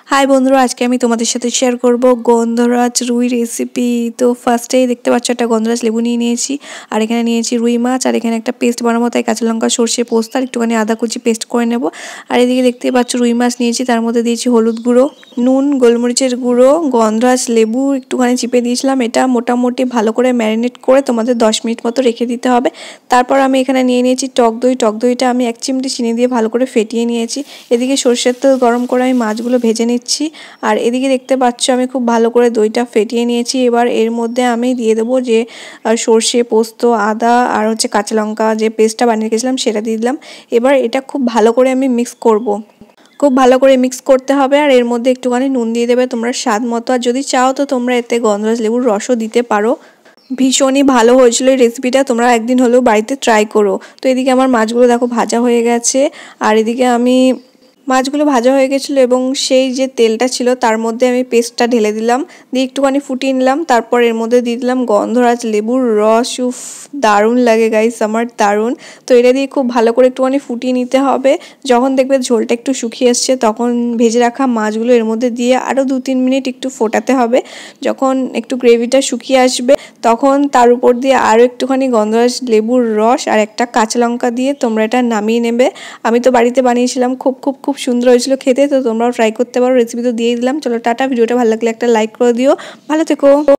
High বন্ধুরা, আজকে আমি তোমাদের সাথে শেয়ার করব গন্ধরাজ রুই রেসিপি। তো ফার্স্টেই দেখতে পাচ্ছ একটা গন্ধরাজ লেবু নিয়ে নিয়েছি, আর এখানে নিয়েছি রুই মাছ, আর এখানে একটা পেস্ট বানাবো, তাই কাঁচা লঙ্কা সর্ষে পোস্ত আর একটুখানি আদা কুচি পেস্ট করে নেব। আর এদিকে দেখতে পাচ্ছ রুই মাছ নিয়েছি, তার মধ্যে দিয়েছি হলুদ গুঁড়ো, নুন, গোলমরিচের গুঁড়ো, গন্ধরাজ লেবু একটুখানি চিপে দিয়েছিলাম। এটা মোটামুটি ভালো করে ম্যারিনেট করে তোমাদের 10 মিনিট মতো রেখে দিতে হবে। তারপর আমি এখানে নিয়ে নিয়েছি টক দই। টক দইটা আমি 1 চিমটি চিনি দিয়ে ভালো করে ফেটিয়ে নিয়েছি। এদিকে সর্ষের তেল গরম করে আমি মাছগুলো ভেজে নিচ্ছি, আর এদিকে দেখতে পাচ্ছ আমি খুব ভালো করে দইটা ফেটিয়ে নিয়েছি। এবার এর মধ্যে আমি দিয়ে দেবো যে সর্ষে পোস্ত আদা আর কাঁচা লঙ্কা যে পেস্টটা বানিয়ে রেখেছিলাম সেটা দিয়ে দিলাম। এবার এটা খুব ভালো করে আমি মিক্স করব। খুব ভালো করে মিক্স করতে হবে, আর এর মধ্যে একটুখানি নুন দিয়ে দেবে তোমরা স্বাদ মতো, আর যদি চাও তো তোমরা এতে গন্ধরাজ লেবুর রসও দিতে পারো। ভীষণই ভালো হয়েছিল এই রেসিপিটা, তোমরা একদিন হলেও বাড়িতে ট্রাই করো। তো এদিকে আমার মাছগুলো দেখো ভাজা হয়ে গেছে, আর এদিকে আমি মাছগুলো ভাজা হয়ে গেছিলো এবং সেই যে তেলটা ছিল তার মধ্যে আমি পেস্টটা ঢেলে দিলাম, দিয়ে একটুখানি ফুটিয়ে নিলাম। তারপর এর মধ্যে দিয়ে দিলাম গন্ধরাজ লেবুর রস। উফ, দারুণ লাগে গাইস, আমার দারুণ। তো এটা দিয়ে খুব ভালো করে একটুখানি ফুটিয়ে নিতে হবে। যখন দেখবে ঝোলটা একটু শুকিয়ে এসছে তখন ভেজে রাখা মাছগুলো এর মধ্যে দিয়ে আরও 2-3 মিনিট একটু ফোটাতে হবে। যখন একটু গ্রেভিটা শুকিয়ে আসবে তখন তার উপর দিয়ে আরও একটুখানি গন্ধরাজ লেবুর রস আর একটা কাঁচা লঙ্কা দিয়ে তোমরা এটা নামিয়ে নেবে। আমি তো বাড়িতে বানিয়েছিলাম, খুব খুব খুব সুন্দর হয়েছিল খেতে। তো তোমরাও ট্রাই করতে পারো। রেসিপি তো দিয়ে দিলাম। চলো টাটা। ভিডিওটা ভালো লাগলে একটা লাইক করে দিও। ভালো থেকো।